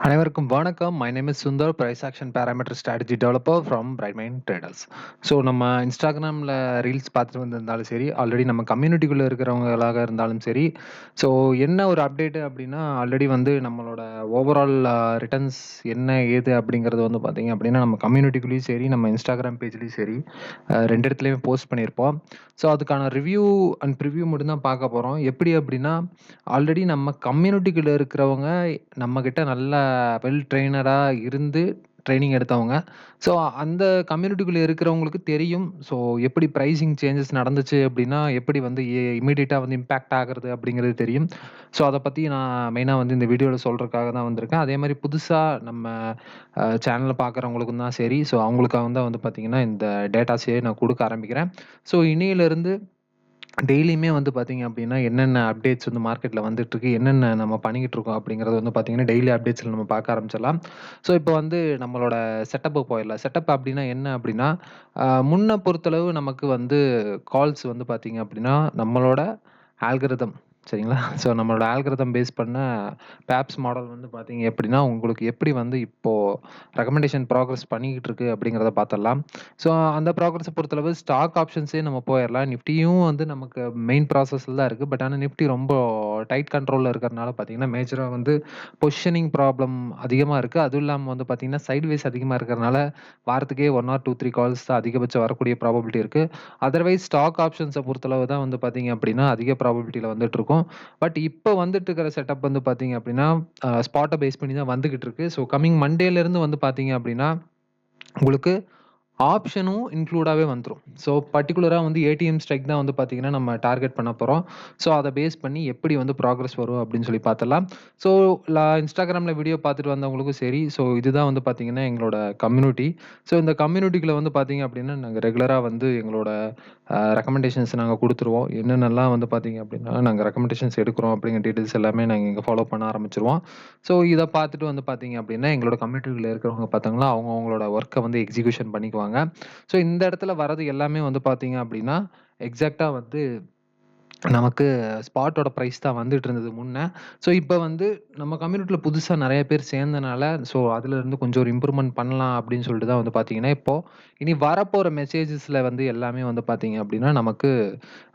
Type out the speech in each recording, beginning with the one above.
அனைவருக்கும் வணக்கம். My name is Sundar, price action parameter strategy developer from bright mind traders. So நம்ம இன்ஸ்டாகிராமில் reels பார்த்துட்டு வந்திருந்தாலும் சரி, ஆல்ரெடி நம்ம கம்யூனிட்டிக்குள்ளே இருக்கிறவங்களாக இருந்தாலும் சரி, ஸோ என்ன ஒரு அப்டேட்டு அப்படின்னா, ஆல்ரெடி வந்து நம்மளோட ஓவரால் ரிட்டர்ன்ஸ் என்ன ஏது அப்படிங்கிறது வந்து பார்த்தீங்க அப்படின்னா, நம்ம கம்யூனிட்டிக்குள்ளேயும் சரி, நம்ம இன்ஸ்டாகிராம் பேஜ்லேயும் சரி, 2 இடத்துலையுமே போஸ்ட் பண்ணியிருப்போம். ஸோ அதுக்கான ரிவ்யூ அண்ட் ப்ரிவ்யூ மட்டும் தான் பார்க்க போறோம். எப்படி அப்படின்னா, ஆல்ரெடி நம்ம கம்யூனிட்டிக்குள்ள இருக்கிறவங்க நம்மகிட்ட நல்ல வெல் ட்ரெய்னரா இருந்து ட்ரெய்னிங் எடுத்தவங்க. ஸோ அந்த கம்யூனிட்டிக்குள்ள இருக்கிறவங்களுக்கு தெரியும். ஸோ எப்படி பிரைசிங் சேஞ்சஸ் நடந்துச்சு அப்படின்னா, எப்படி வந்து இம்மீடியட்டா வந்து இம்பாக்ட் ஆகுறது அப்படிங்கிறது தெரியும். ஸோ அத பத்தி நான் மெயினா வந்து இந்த வீடியோல சொல்றதுக்காக தான் வந்திருக்கேன். அதே மாரி புதுசா நம்ம சேனல பார்க்குறவங்களுக்கும் தான் சரி, ஸோ அவங்களுக்காக தான் வந்து பார்த்தீங்கன்னா, இந்த டேட்டாஸயே நான் குடுக்க ஆரம்பிக்கிறேன். ஸோ இன்னையிலிருந்து டெய்லியுமே வந்து பார்த்தீங்க அப்டின்னா, என்னென்ன அப்டேட்ஸ் வந்து மார்க்கெட்ல வந்துட்டுருக்கு, என்னென்ன நம்ம பண்ணிக்கிட்டு இருக்கோம் அப்டிங்கிறது வந்து பார்த்தீங்கன்னா, டெய்லி அப்டேட்ஸ்ல நம்ம பார்க்க ஆரம்பிச்சிடலாம். ஸோ இப்போ வந்து நம்மளோட செட்டப்புக்கு போயிரலாம். செட்டப் அப்டின்னா என்ன அப்டின்னா, முன்ன பொறுத்தளவு நமக்கு வந்து கால்ஸ் வந்து பார்த்தீங்க அப்டின்னா, நம்மளோட ஆல்கரிதம் சரிங்களா? ஸோ நம்மளோட ஆல்கரிதம் பேஸ் பண்ண பேப்ஸ் மாடல் வந்து பார்த்தீங்க அப்டின்னா, உங்களுக்கு எப்படி வந்து இப்போ ரெக்கமெண்டேஷன் ப்ராக்ரஸ் பண்ணிக்கிட்டு இருக்கு அப்டிங்கிறத பார்த்துடலாம். ஸோ அந்த ப்ராக்ரஸ பொறுத்தளவு ஸ்டாக் ஆப்ஷன்ஸே நம்ம போயிரலாம். நிஃப்டியும் வந்து நமக்கு மெயின் ப்ராசஸ்ல தான் இருக்கு. பட் ஆனா நிஃப்டி ரொம்ப டைட் கண்ட்ரோல்ல இருக்கிறனால பார்த்தீங்கன்னா, மேஜரா வந்து பொசிஷனிங் ப்ராப்ளம் அதிகமா இருக்கு. அதுவும் இல்லாம வந்து பார்த்தீங்கன்னா, சைட்வேஸ் அதிகமா இருக்கிறனால வாரத்துக்கே 1 ஆர் 2, 3 கால்ஸ் தான் அதிகபட்சம் வரக்கூடிய ப்ராபபிலிட்டி இருக்கு. அதர்வைஸ் ஸ்டாக் ஆப்ஷன்ஸ பொறுத்தளவு தான் வந்து பார்த்தீங்க அப்டின்னா, அதிக ப்ராபபிலிட்டில வந்துட்டுருக்கும். பட் இப்ப வந்துட்டு இருக்கிற செட்டப் வந்து பார்த்தீங்க அப்டின்னா, ஸ்பாட்ட பேஸ் பண்ணி தான் வந்துகிட்டு இருக்கு. ஸோ கமிங் மண்டேலருந்து வந்து பார்த்தீங்க அப்டின்னா, உங்களுக்கு ஆப்ஷனும் இன்க்ளூடாவே வந்துரும். ஸோ பர்ட்டிகுலரா வந்து ஏடிஎம் ஸ்ட்ரைக் தான் வந்து பார்த்தீங்கன்னா, நம்ம டார்கெட் பண்ண போறோம். ஸோ அத பேஸ் பண்ணி எப்படி வந்து ப்ராக்ரஸ் வரும் அப்படின்னு சொல்லி பார்த்துடலாம். ஸோ இன்ஸ்டாகிராம்ல வீடியோ பார்த்துட்டு வந்தவங்களுக்கும் சரி, ஸோ இதுதான் வந்து பார்த்தீங்கன்னா, எங்களோட கம்யூனிட்டி. ஸோ இந்த கம்யூனிட்டிக்குள்ள வந்து பார்த்தீங்க அப்படின்னா, நாங்க ரெகுலரா வந்து எங்களோட ரெக்கமெண்டேஷன்ஸ் நாங்க குடுத்துருவோம். என்னென்னலாம் வந்து பார்த்தீங்க அப்படின்னா, நாங்க ரெக்கமெண்டேஷன்ஸ் எடுக்கிறோம் அப்படிங்கிற டீட்டெயில்ஸ் எல்லாமே நாங்க இங்க ஃபாலோ பண்ண ஆரம்பிச்சுருவோம். ஸோ இத பார்த்துட்டு வந்து பார்த்தீங்க அப்படின்னா, எங்களோட கம்யூனிட்டிக்குள்ள இருக்கிறவங்க பார்த்தாங்கன்னா, அவங்க அவங்களோட வொர்க்க வந்து எக்ஸிக்யூஷன் பண்ணிக்குவாங்க. ஸோ இந்த இடத்துல வரது எல்லாமே வந்து பார்த்தீங்க அப்படின்னா, எக்ஸாக்ட்டா வந்து நமக்கு ஸ்பாட்டோட பிரைஸ் தான் வந்துட்டு இருந்தது முன்ன. ஸோ இப்ப வந்து நம்ம கம்யூனிட்டில புதுசா நெறைய பேர் சேர்ந்தனால, ஸோ அதுலருந்து கொஞ்சம் ஒரு இம்ப்ரூவ்மென்ட் பண்ணலாம் அப்படின்னு சொல்லிட்டு தான் வந்து பார்த்தீங்கன்னா, இப்போ இனி வரப்போற மெசேஜஸ்ல வந்து எல்லாமே வந்து பார்த்தீங்க அப்படின்னா, நமக்கு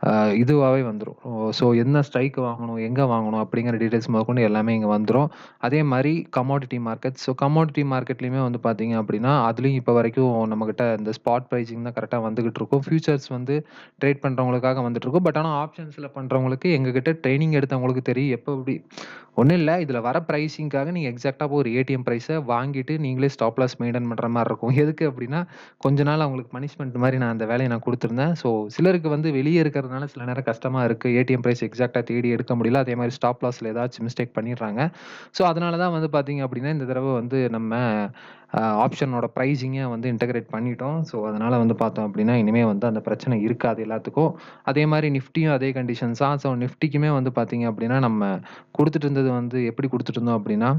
அ இதுவாவே வந்துரும். ஸோ என்ன ஸ்ட்ரைக் வாங்கணும், எங்க வாங்கணும் அப்படிங்கிற டீட்டெயில்ஸ் முதற்கொண்டு எல்லாமே இங்க வந்துரும். அதே மாரி கமோடிட்டி மார்க்கெட். ஸோ கமோடிட்டி மார்க்கெட்லயுமே வந்து பார்த்தீங்க அப்படின்னா, அதுலயும் இப்ப வரைக்கும் நம்மகிட்ட இந்த ஸ்பாட் பிரைசிங் தான் கரெக்ட்டா வந்துகிட்டு இருக்கும். ஃபியூச்சர்ஸ் வந்து ட்ரேட் பண்றவங்களுக்காக வந்துட்டுருக்கும். பட் ஆனா ஆப்ஷன்ஸ்ல பண்றவங்களுக்கு எங்ககிட்ட ட்ரெய்னிங் எடுத்தவங்களுக்கு தெரியும். எப்ப எப்படி ஒண்ணும் இல்ல. இதுல வர பிரைசிங்க்காக நீங்க எக்ஸாக்ட்டா போய் ஒரு ஏடிஎம் பிரைஸ வாங்கிட்டு நீங்களே ஸ்டாப் லாஸ் மெயின்டெயின் பண்ற மாரி இருக்கும். எதுக்கு அப்படின்னா, கொஞ்ச நாள் அவங்களுக்கு பனிஷ்மென்ட் மாரி நான் அந்த வேலைய நான் குடுத்துருந்தேன். ஸோ சிலருக்கு வந்து வெளிய இருக்கிறதுனால சில நேரம் கஷ்டமா இருக்கு. ஏடிஎம் பிரைஸ் எக்ஸாக்ட்டா தேடி எடுக்க முடியல. அதே மாரி ஸ்டாப் லாஸ்ல ஏதாச்சும் மிஸ்டேக் பண்ணிடுறாங்க. ஸோ அதனால தான் வந்து பார்த்தீங்க அப்படின்னா, இந்த தடவ வந்து நம்ம ஆப்ஷனோட பிரைசிங்க வந்து இன்டகிரேட் பண்ணிட்டோம். ஸோ அதனால வந்து பார்த்தோம் அப்படின்னா, இனிமே வந்து அந்த பிரச்சனை இருக்காது எல்லாத்துக்கும். அதே மாரி நிஃப்டியும் அதே கண்டிஷன்ஸ் தான். ஸோ நிஃப்டிக்குமே வந்து பார்த்தீங்க அப்படின்னா, நம்ம குடுத்துட்டு இருந்தது வந்து எப்படி குடுத்துட்டு இருந்தோம் அப்படின்னா,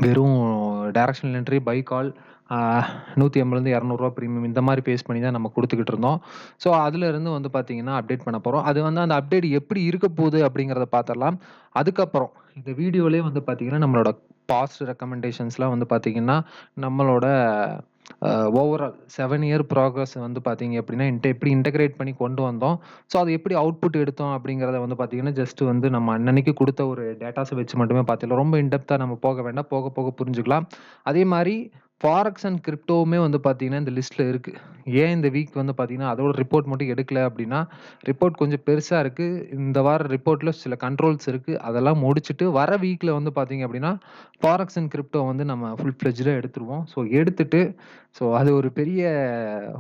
வெறும் டைரக்ஷனல் என்ட்ரி, பை கால் ஆ ரூ. 180லேருந்து ரூ. 200 பிரீமியம் இந்த மாரி பேஸ் பண்ணி தான் நம்ம குடுத்துக்கிட்டு இருந்தோம். ஸோ அதுலருந்து வந்து பார்த்தீங்கன்னா, அப்டேட் பண்ண போறோம். அது வந்து அந்த அப்டேட் எப்படி இருக்க போது அப்படிங்கிறத பார்த்துரலாம். அதுக்கப்புறம் இந்த வீடியோலயே வந்து பார்த்தீங்கன்னா, நம்மளோட பாஸ்ட் ரெக்கமெண்டேஷன்ஸ்லாம் வந்து பார்த்தீங்கன்னா, நம்மளோட ஓவரால் 7 இயர் ப்ராக்ரஸ் வந்து பார்த்தீங்க அப்படின்னா, எப்படி இன்டகிரேட் பண்ணி கொண்டு வந்தோம். ஸோ அது எப்படி அவுட்புட் எடுத்தோம் அப்படிங்கிறத வந்து பார்த்தீங்கன்னா, ஜஸ்ட் வந்து நம்ம அன்னன்னைக்கு குடுத்த ஒரு டேட்டாஸ வச்சு மட்டுமே பார்த்துக்கலாம். ரொம்ப இன் டெப்த்தா நம்ம போக வேண்டாம். போக போக புரிஞ்சுக்கலாம். அதே மாரி ஃபாரெக்ஸ் அண்ட் கிரிப்டோவுமே வந்து பார்த்தீங்கன்னா, இந்த லிஸ்ட்ல இருக்கு. ஏன் இந்த வீக் வந்து பார்த்தீங்கன்னா, அதோட ரிப்போர்ட் மட்டும் எடுக்கல அப்படின்னா, ரிப்போர்ட் கொஞ்சம் பெருசா இருக்கு. இந்த வார ரிப்போர்ட்ல சில கண்ட்ரோல்ஸ் இருக்கு. அதெல்லாம் முடிச்சுட்டு வர வீக்ல வந்து பார்த்தீங்க அப்படின்னா, ஃபாரெக்ஸ் அண்ட் கிரிப்டோ வந்து நம்ம ஃபுல் ஃப்ளெட்ஜ்டா எடுத்துருவோம். ஸோ எடுத்துட்டு அது ஒரு பெரிய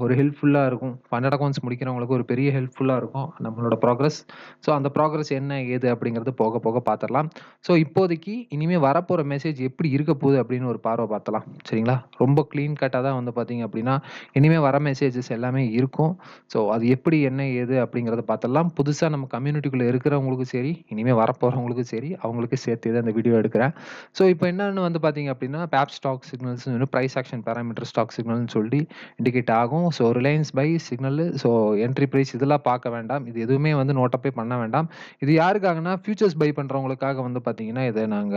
ஒரு ஹெல்ப்ஃபுல்லா இருக்கும். ஃபண்டட் அக்கவுண்ட்ஸ் முடிக்கிறவங்களுக்கு ஒரு பெரிய ஹெல்ப்ஃபுல்லா இருக்கும். நம்மளோட ப்ராக்ரஸ். ஸோ அந்த ப்ராக்ரஸ் என்ன ஏது அப்படிங்கிறது போக போக பார்த்துரலாம். ஸோ இப்போதைக்கு இனிமே வரப்போற மெசேஜ் எப்படி இருக்க போகுது அப்படின்னு ஒரு பார்வை பார்த்தலாம். சரிங்களா? ரொம்ப கிளீன் கட்டா தான் வந்து பார்த்தீங்க அப்படின்னா, இனிமே வர மெசேஜஸ் எல்லாமே இருக்கும். ஸோ அது எப்படி என்ன ஏது அப்படிங்கிறத பார்த்துடலாம். புதுசா நம்ம கம்யூனிட்டிக்குள்ள இருக்கிறவங்களுக்கும் சரி, இனிமே வரப்போறவங்களுக்கும் சரி, அவங்களுக்கு சேர்த்து தான் இந்த வீடியோ எடுக்கிறேன். ஸோ இப்போ என்னன்னு வந்து பார்த்தீங்க அப்படின்னா, பேப் stock signals, price action parameter stock signal சிக்னல்னு சொல்லி இண்டிகேட் ஆகும். So Reliance buy signal, so entry price இதெல்லாம் பார்க்க வேண்டாம். இது எதுவுமே வந்து நோட்டப்பே பண்ண வேண்டாம். இது யாருக்காகன்னா, ஃபியூச்சர்ஸ் பை பண்றவங்களுக்காக வந்து பார்த்தீங்கன்னா, இத நாங்க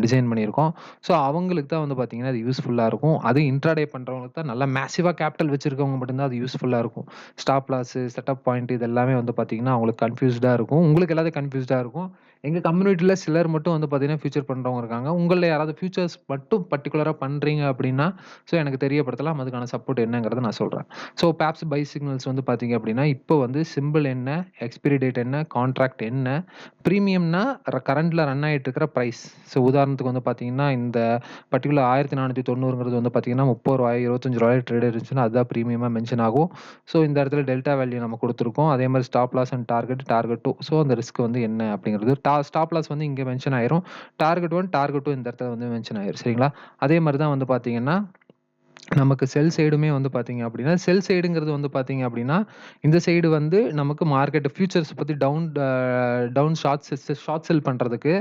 டிசைன் பண்ணியிருக்கோம். ஸோ அவங்களுக்கு தான் வந்து பார்த்தீங்கன்னா, அது யூஸ்ஃபுல்லா இருக்கும். அதுவும் இன்ட்ராடே பண்றவங்களுக்கு தான் நல்லா மேசிவா கேப்பிட்டல் வச்சிருக்கவங்க மட்டும் தான் அது யூஸ்ஃபுல்லா இருக்கும். ஸ்டாப் லாஸு, செட்டப் பாயிண்ட் இது எல்லாமே வந்து பார்த்தீங்கன்னா, அவங்களுக்கு கன்ஃப்யூஸ்டா இருக்கும். உங்களுக்கு எல்லாத்தையும் கன்ஃப்யூஸ்டா இருக்கும். எங்க கம்யூனிட்டில சிலர் மட்டும் வந்து பார்த்தீங்கன்னா, ஃபியூச்சர் பண்றவங்க இருக்காங்க. உங்கள்ல யாராவது ஃபியூச்சர்ஸ் மட்டும் பர்ட்டிகுலரா பண்றீங்க அப்படின்னா, ஸோ எனக்கு தெரியப்படுத்தலாம். அதுக்கான சப்போர்ட் என்னங்கிறத நான் சொல்றேன். ஸோ பேப்ஸ் பை சிக்னல்ஸ் வந்து பார்த்தீங்க அப்படின்னா, இப்போ வந்து சிம்பிள் என்ன, எக்ஸ்பைரி டேட் என்ன, கான்ட்ராக்ட் என்ன, பிரீமியம்னா கரண்ட்ல ரன் ஆயிட்டு இருக்கிற பிரைஸ். ஸோ உதாரணத்துக்கு வந்து பார்த்தீங்கன்னா, இந்த பர்ட்டிகுலர் 1490ங்கிறது வந்து பார்த்தீங்கன்னா, ரூ. 30 ரூ. 25 ட்ரேட் இருந்துச்சுன்னா, அதுதான் பிரீமியமா மென்ஷன் ஆகும். ஸோ இந்த இடத்துல டெல்டா வேல்யூ நம்ம குடுத்துருக்கோம். அதே மாரி stop loss and target, target 2. So அந்த ரிஸ்க் வந்து என்ன அப்படிங்கிறது, ஸ்டாப் லாஸ் வந்து இங்க மென்ஷன் ஆயிரும். டார்கெட் 1, டார்கெட் 2 இந்த இடத்துல வந்து மென்ஷன் ஆயிரும். சரிங்களா? அதே மாரி தான் வந்து பார்த்தீங்கன்னா, நமக்கு செல் சைடுமே வந்து பார்த்தீங்க அப்படின்னா, செல் சைடுங்கிறது வந்து பார்த்தீங்க அப்படின்னா, இந்த சைடு வந்து நமக்கு மார்க்கெட் ஃபியூச்சர்ஸ் பத்தி டவுன் ஷார்ட் செல் பண்றதுக்கு,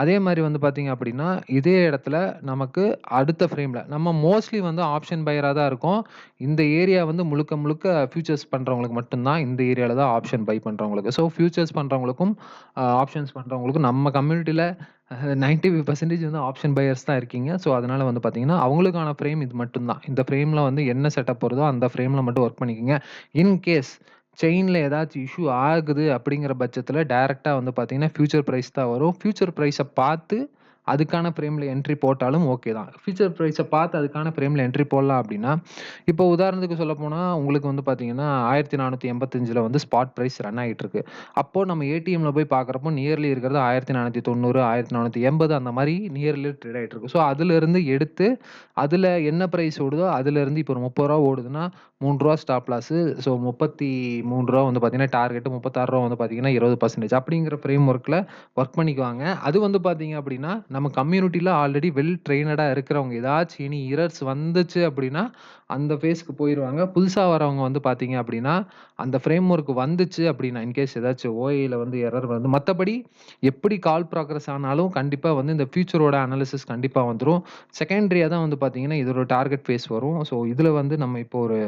அதே மாரி வந்து பார்த்தீங்க அப்படின்னா, இதே இடத்துல நமக்கு அடுத்த ஃப்ரேம்ல நம்ம மோஸ்ட்லி வந்து ஆப்ஷன் பையரா தான் இருக்கோம். இந்த ஏரியா வந்து முழுக்க முழுக்க ஃபியூச்சர்ஸ் பண்றவங்களுக்கு மட்டும் தான் இந்த ஏரியால தான் ஆப்ஷன் பை பண்றவங்களுக்கு. ஸோ ஃபியூச்சர்ஸ் பண்றவங்களுக்கும், ஆப்ஷன்ஸ் பண்றவங்களுக்கும் நம்ம கம்யூனிட்டில 95% வந்து ஆப்ஷன் பையர்ஸ் தான் இருக்கீங்க. ஸோ அதனால வந்து பார்த்தீங்கன்னா, அவங்களுக்கான ஃப்ரேம் இது மட்டும் தான். இந்த ஃப்ரேம்ல வந்து என்ன செட்டப் வருதோ அந்த ஃப்ரேம்ல மட்டும் ஒர்க் பண்ணிக்கங்க. இன் கேஸ் செயின்ல ஏதாச்சும் இஷ்யூ ஆகுது அப்படிங்கிற பட்சத்தில டைரக்ட்டா வந்து பார்த்தீங்கன்னா, ஃபியூச்சர் பிரைஸ் தான் வரும். ஃபியூச்சர் பிரைஸ பார்த்து அதுக்கான ஃப்ரேம்ல என்ட்ரி போட்டாலும் ஓகே தான். ஃபியூச்சர் பிரைஸ பார்த்து அதுக்கான ஃப்ரேம்ல என்ட்ரி போடலாம் அப்படின்னா, இப்போ உதாரணத்துக்கு சொல்லப்போனா, உங்களுக்கு வந்து பார்த்தீங்கன்னா, 1485ல வந்து ஸ்பாட் பிரைஸ் ரன் ஆயிட்டு இருக்கு. அப்போ நம்ம ஏடிஎம்ல போய் பார்க்குறப்போ நியர்லி இருக்கிறது 1490, 1480 அந்த மாரி நியர்லி ட்ரேட் ஆயிட்டு இருக்கு. ஸோ அதிலிருந்து எடுத்து, அதுல என்ன பிரைஸ் ஓடுதோ அதிலிருந்து இப்போ ஒரு ரூ. 30 ஓடுதுன்னா, ரூ. 3 ஸ்டாப் லாஸு. ஸோ ரூ. 33 வந்து பார்த்தீங்கன்னா, டார்கெட் ரூ. 36 வந்து பார்த்தீங்கன்னா, 20% அப்படிங்கிற ஃப்ரேம் ஒர்க்ல ஒர்க் பண்ணிக்குவாங்க. அது வந்து பார்த்தீங்க அப்படின்னா, நம்ம கம்யூனிட்டில ஆல்ரெடி வெல் ட்ரெய்னடா இருக்கிறவங்க ஏதாச்சும் எனி எரர்ஸ் வந்துச்சு அப்படின்னா, அந்த ஃபேஸ்க்கு போயிருவாங்க. புதுசா வரவங்க வந்து பார்த்தீங்க அப்படின்னா, அந்த ஃப்ரேம் ஒர்க் வந்துச்சு அப்படின்னா, இன்கேஸ் ஏதாச்சும் ஓஏல வந்து எரர் வந்து மத்தபடி எப்படி கால் ப்ராக்ரஸ் ஆனாலும் கண்டிப்பா வந்து இந்த ஃபியூச்சரோட அனாலிசிஸ் கண்டிப்பா வந்துரும். செகண்டரியா தான் வந்து பார்த்தீங்கன்னா, இதோட டார்கெட் ஃபேஸ் வரும். ஸோ இதுல வந்து நம்ம இப்போ ஒரு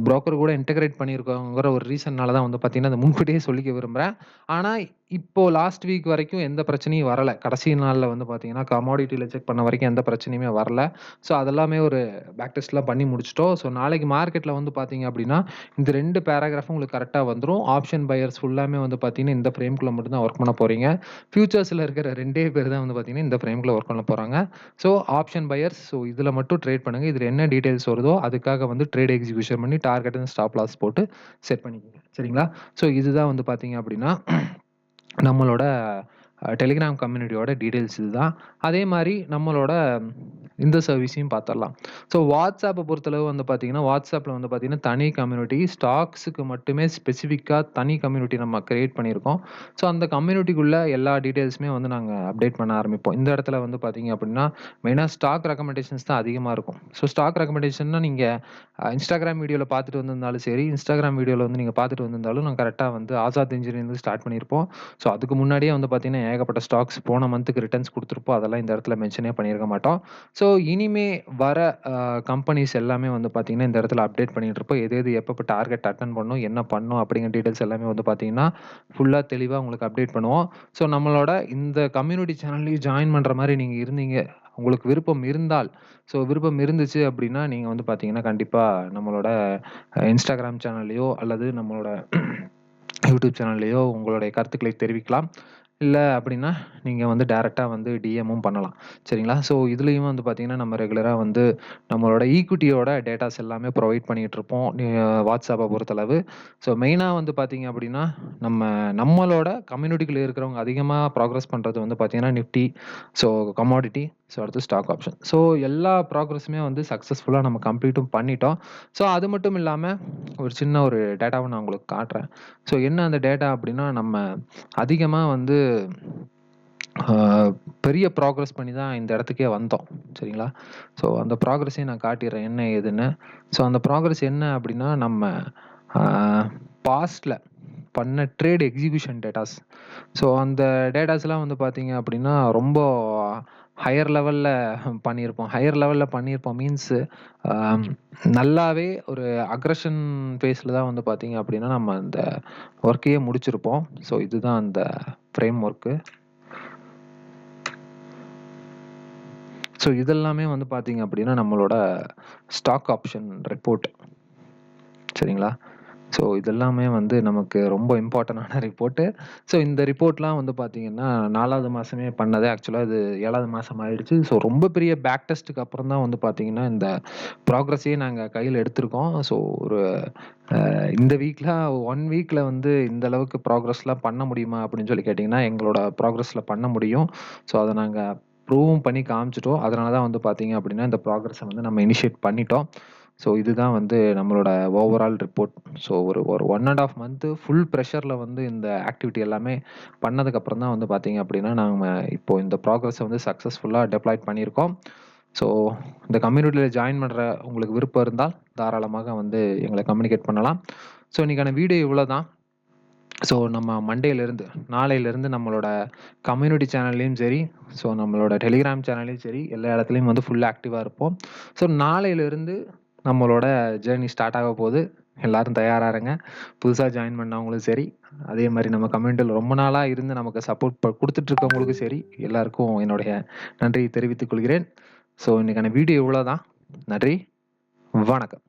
புரோக்கர் கூட இன்டகிரேட் பண்ணியிருக்கோங்கிற ஒரு ரீசன்னால தான் வந்து பார்த்தீங்கன்னா, அத முன்கூட்டியே சொல்லிக்க விரும்புறேன். ஆனா, இப்போ லாஸ்ட் வீக் வரைக்கும் எந்த பிரச்சனையும் வரல. கடைசி நாள்ல வந்து பார்த்தீங்கன்னா, கமாடிட்டில செக் பண்ண வரைக்கும் எந்த பிரச்சனையுமே வரல. ஸோ அதெல்லாமே ஒரு பேக் டெஸ்ட்லாம் பண்ணி முடிச்சுட்டோம். ஸோ நாளைக்கு மார்க்கெட்ல வந்து பார்த்தீங்க அப்படின்னா, இந்த 2 பேராகிராஃபும் உங்களுக்கு கரெக்ட்டா வந்துரும். ஆப்ஷன் பையர்ஸ் ஃபுல்லாமே வந்து பார்த்தீங்கன்னா, இந்த ஃப்ரேம்குள்ள மட்டும் தான் ஒர்க் பண்ண போறீங்க. ஃபியூச்சர்ஸ்ல இருக்கிற 2டே பேர் தான் வந்து பார்த்தீங்கன்னா, இந்த ஃப்ரேம்குள்ள ஒர்க் பண்ண போறாங்க. ஸோ ஆப்ஷன் பையர்ஸ் ஸோ இதுல மட்டும் ட்ரேட் பண்ணுங்க. இதுல என்ன டீட்டெயில்ஸ் வருதோ அதுக்காக வந்து ட்ரேட் எக்ஸிகியூஷன் பண்ணி டார்கெட் அண்ட் ஸ்டாப் லாஸ் போட்டு செட் பண்ணிக்கங்க. சரிங்களா? ஸோ இதுதான் வந்து பார்த்தீங்க அப்படின்னா, நம்மளோட டெலிகிராம் கம்யூனிட்டியோட டீட்டெயில்ஸ் இதுதான். அதே மாரி நம்மளோட இந்த சர்வீஸையும் பார்த்துரலாம். ஸோ வாட்ஸ்ஆப்ப பொறுத்தளவு வந்து பார்த்தீங்கன்னா, வாட்ஸ்ஆப்ல வந்து பார்த்தீங்கன்னா, தனி கம்யூனிட்டி ஸ்டாக்ஸுக்கு மட்டுமே ஸ்பெசிஃபிக்கா தனி கம்யூனிட்டி நம்ம கிரியேட் பண்ணியிருக்கோம். ஸோ அந்த கம்யூனிட்டிக்குள்ள எல்லா டீட்டெயில்ஸுமே வந்து நாங்க அப்டேட் பண்ண ஆரம்பிப்போம். இந்த இடத்துல வந்து பார்த்தீங்க அப்படின்னா, மெயினா ஸ்டாக் ரெக்கமெண்டேஷன்ஸ் தான் அதிகமா இருக்கும். ஸோ ஸ்டாக் ரெக்கமெண்டேஷன்னா நீங்க Instagram வீடியோல பார்த்துட்டு வந்திருந்தாலும் சரி, Instagram வீடியோல வந்து நீங்க பார்த்துட்டு வந்திருந்தாலும், நான் கரெக்ட்டா வந்து ஆசாத் இன்ஜினியரிங்லேருந்து ஸ்டார்ட் பண்ணியிருப்போம். ஸோ அதுக்கு முன்னாடியே வந்து பார்த்தீங்கன்னா, ஏகப்பட்ட ஸ்டாக்ஸ் போன மந்த்துக்கு ரிட்டர்ன்ஸ் குடுத்துருப்போம். அதெல்லாம் இந்த இடத்துல மென்ஷனே பண்ணியிருக்க மாட்டோம். ஸோ இனிமே வர கம்பெனிஸ் எல்லாமே வந்து பார்த்தீங்கன்னா, இந்த இடத்துல அப்டேட் பண்ணிட்டு இருப்போம். எது எது எப்பப்ப டார்கெட் அட்டெண்ட் பண்ணணும், என்ன பண்ணணும் அப்படிங்கிற டீட்டெயில்ஸ் எல்லாமே வந்து பார்த்தீங்கன்னா, ஃபுல்லா தெளிவா உங்களுக்கு அப்டேட் பண்ணுவோம். ஸோ நம்மளோட இந்த கம்யூனிட்டி சேனல்லயும் ஜாயின் பண்ற மாரி நீங்க இருந்தீங்க, உங்களுக்கு விருப்பம் இருந்தால், ஸோ விருப்பம் இருந்துச்சு அப்படின்னா, நீங்க வந்து பார்த்தீங்கன்னா, கண்டிப்பா நம்மளோட Instagram சேனல்லயோ அல்லது நம்மளோட யூடியூப் சேனல்லயோ உங்களுடைய கருத்துக்களை தெரிவிக்கலாம். இல்ல அப்படின்னா, நீங்க வந்து டைரக்ட்டா வந்து டிஎம்மும் பண்ணலாம். சரிங்களா? ஸோ இதுலயும் வந்து பார்த்தீங்கன்னா, நம்ம ரெகுலரா வந்து நம்மளோட ஈக்விட்டியோட டேட்டாஸ் எல்லாமே ப்ரொவைட் பண்ணிட்டுருப்போம். வாட்ஸ்அப்ப பொறுத்தளவு. ஸோ மெயினா வந்து பார்த்தீங்க அப்படின்னா, நம்மளோட கம்யூனிட்டிக்குள்ள இருக்கிறவங்க அதிகமா ப்ராக்ரஸ் பண்றது வந்து பார்த்தீங்கன்னா, நிஃப்டி, ஸோ கமாடிட்டி, ஸோ அடுத்து ஸ்டாக் ஆப்ஷன். ஸோ எல்லா ப்ராக்ரஸுமே வந்து சக்சஸ்ஃபுல்லா நம்ம கம்ப்ளீட்டும் பண்ணிட்டோம். ஸோ அது மட்டும் இல்லாம, ஒரு சின்ன ஒரு டேட்டாவ நான் உங்களுக்கு காட்டுறேன். ஸோ என்ன அந்த டேட்டா அப்படின்னா, நம்ம அதிகமா வந்து அ பெரிய ப்ராக்ரஸ் பண்ணி தான் இந்த இடத்துக்கே வந்தோம். சரிங்களா? ஸோ அந்த ப்ராக்ரஸையும் நான் காட்டிர்றேன் என்ன ஏதுன்னு. ஸோ அந்த ப்ராக்ரஸ் என்ன அப்படின்னா, நம்ம அ பாஸ்ட்ல பண்ண ட்ரேட் எக்ஸிகியூஷன் டேட்டாஸ். ஸோ அந்த டேட்டாஸ்லாம் வந்து பார்த்தீங்க அப்படின்னா, ரொம்ப ஹையர் லெவல்ல பண்ணியிருப்போம். ஹையர் லெவல்ல பண்ணியிருப்போம் மீன்ஸ் அம் நல்லாவே ஒரு அக்ரஷன் ஃபேஸ்ல தான் வந்து பார்த்தீங்க அப்படின்னா, நம்ம அந்த ஒர்க்கையே முடிச்சிருப்போம். ஸோ இதுதான் அந்த ஃப்ரேம் ஒர்க்கு. ஸோ இதெல்லாமே வந்து பார்த்தீங்க அப்படின்னா, நம்மளோட ஸ்டாக் ஆப்ஷன் ரிப்போர்ட். சரிங்களா? ஸோ இதெல்லாமே வந்து நமக்கு ரொம்ப இம்பார்ட்டன்டான ரிப்போர்ட்டு. ஸோ இந்த ரிப்போர்ட்லாம் வந்து பார்த்தீங்கன்னா, 4வது மாசமே பண்ணது. ஆக்சுவலா இது 7வது மாசம் ஆயிடுச்சு. ஸோ ரொம்ப பெரிய பேக் டெஸ்ட்டுக்கு அப்புறம் தான் வந்து பார்த்தீங்கன்னா, இந்த ப்ராக்ரஸையே நாங்க கையில எடுத்திருக்கோம். ஸோ ஒரு இந்த வீக்ல 1 வீக்ல வந்து இந்த அளவுக்கு ப்ராக்ரஸ்லாம் பண்ண முடியுமா? அப்படின்னு சொல்லி கேட்டீங்கன்னா, எங்களோட ப்ராக்ரஸ்ல பண்ண முடியும். ஸோ அத நாங்க ப்ரூவும் பண்ணி காமிச்சுட்டோம். அதனால தான் வந்து பார்த்தீங்க அப்படின்னா, இந்த ப்ராக்ரஸ வந்து நம்ம இனிஷியேட் பண்ணிட்டோம். ஸோ இதுதான் வந்து நம்மளோட ஓவரால் ரிப்போர்ட். ஸோ ஒரு ஒரு 1 1/2 மந்த் ஃபுல் ப்ரெஷர்ல வந்து இந்த ஆக்டிவிட்டி எல்லாமே பண்ணதுக்கப்புறம் தான் வந்து பார்த்தீங்க அப்படின்னா, நாம இப்போ இந்த ப்ராக்ரஸ வந்து சக்சஸ்ஃபுல்லா டெப்ளாய்ட் பண்ணியிருக்கோம். ஸோ இந்த கம்யூனிட்டில ஜாயின் பண்ற உங்களுக்கு விருப்பம் இருந்தால், தாராளமாக வந்து எங்கள கம்யூனிகேட் பண்ணலாம். ஸோ இன்னைக்கான வீடியோ இவ்வளோதான். ஸோ நம்ம மண்டேலருந்து, நாளையிலருந்து நம்மளோட கம்யூனிட்டி சேனல்லயும் சரி, ஸோ நம்மளோட டெலிகிராம் சேனல்லயும் சரி, எல்லா இடத்துலயும் வந்து ஃபுல் ஆக்டிவா இருப்போம். ஸோ நாளையிலருந்து நம்மளோட ஜர்னி ஸ்டார்ட் ஆக போகுது. எல்லாரும் தயாரா இருங்க. புதுசா ஜாயின் பண்ணவங்களும் சரி, அதே மாரி நம்ம கம்யூனிட்டில ரொம்ப நாளா இருந்து நமக்கு சப்போர்ட் குடுத்துட்டு இருக்கவங்களுக்கும் சரி, எல்லாருக்கும் என்னுடைய நன்றியை தெரிவித்துக் கொள்கிறேன். ஸோ இன்னைக்கான வீடியோ இவ்வளோதான். நன்றி. வணக்கம்.